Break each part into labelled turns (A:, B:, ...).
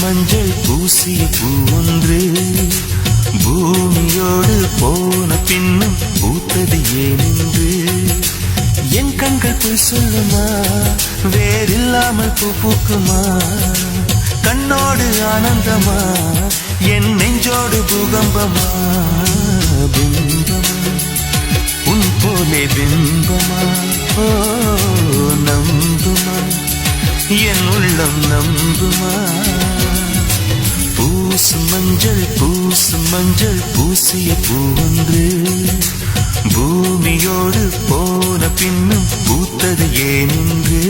A: மஞ்சள் பூசிய பூவொன்று பூமியோடு போன பின்னும் பூத்தது ஏனென்று என் கண்கள் போய் சொல்லுமா, வேறில்லாமல் பூ பூக்குமா? கண்ணோடு ஆனந்தமா, என் நெஞ்சோடு பூகம்பமா? பிம்பமா உன் போலே பிம்பமா, ஓ நம்புமா, என் உள்ளம் நம்புமா? பூசும் மஞ்சள் பூசிய பூவொன்று பூமியோடு போன பின்னும் பூத்தது ஏனென்று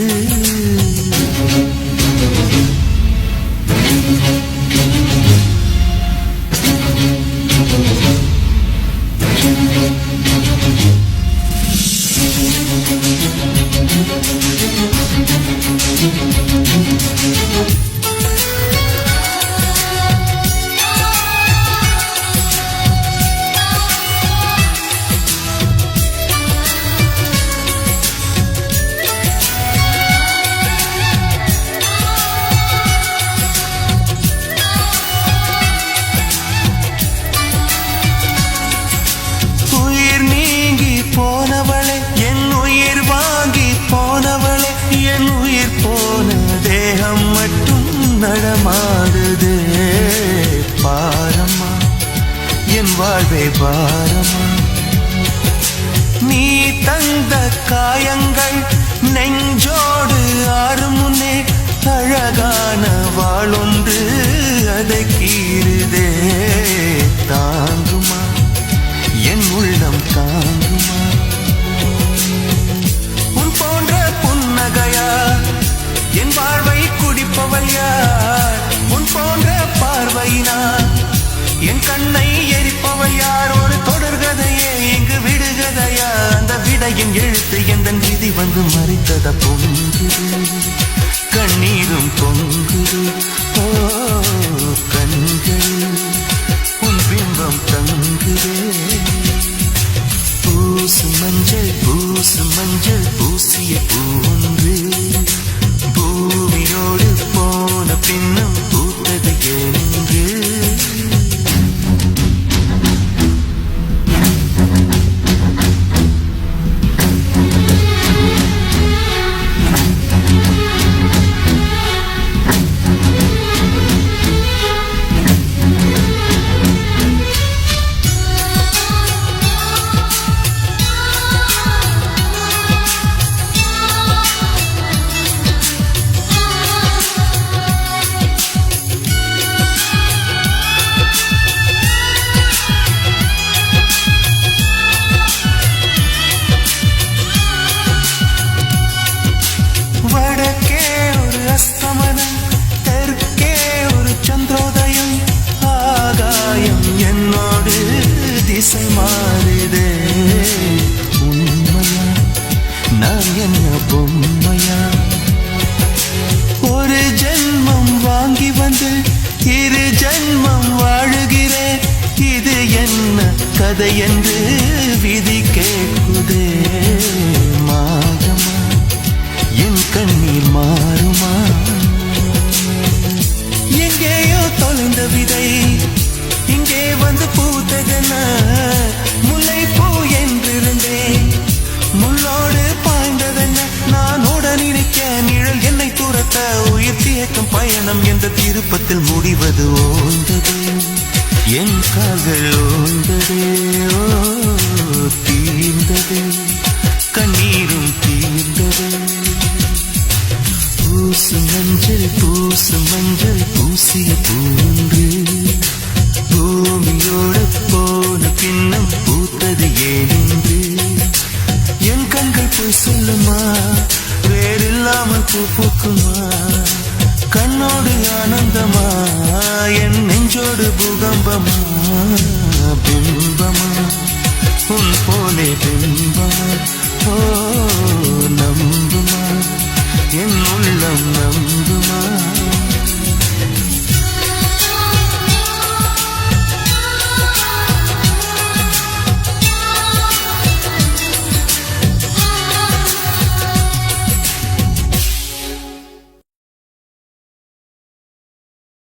A: நடமாடுதே பாரமா, என் வாழ்வே பாரமா? நீ தந்த காயங்கள் நெஞ்சோடு ஆறும் முன்னே அழகான வாளொன்று அதை கீறுதே. தாங்குமா, என் உள்ளம் தாங்குமா? உன் போன்ற புன்னகையா என் வாழ்வை குடிப்பவள் யார்? உன் போன்ற பார்வையினா என் கண்ணை எரிப்பவள் யார்? ஒரு தொடர்கதையே இங்கு விடுகதையா? அந்த விடையின் எழுத்து எந்த விதி வந்து மறைத்தத பொங்குது, கண்ணீரும் பொங்குது. ஓ கண்கள் உன் பிம்பம் தங்குதே. பூசும் மஞ்சள் பூசிய பூவொன்று பூமியோடு போன பின்னும் பூத்தது ஏனென்று திசை மாறுதே. உண்மையா நான் என்ன பொம்மையா? ஒரு ஜென்மம் வாங்கி வந்து இரு ஜென்மம் வாழுகிறேன். இது என்ன கதை என்று விதி கேட்குதே. மாறுமா, என் கண்ணீர் மாறுமா? எங்கேயோ தொலைந்த விதை இங்கே வந்து பூத்ததென முல்லை பூ என்றிருந்தேன். முள்ளோடு பாய்ந்ததென்ன நான் உடன் இருக்க நிழல் என்னை துரத்த உயிர் தியக்கும் பயணம் என்ற திருப்பத்தில் முடிவது ஓய்ந்தது. என் கால்கள் ஓய்ந்ததே, ஓ தீர்ந்தது, கண்ணீரும் தீர்ந்தது. பூசும் மஞ்சள் பூசிய பூன்று பூமியோடு போன பின்னும் பூத்தது ஏனென்று என் கண்கள் போய் சொல்லுமா, வேறில்லாமல் பூ பூக்குமா? கண்ணோடு ஆனந்தமா, என் நெஞ்சோடு பூகம்பமா? பிம்பமா உன் போலே பிம்பமா? ஓ நம்புமா, என் உள்ளம் நம்ப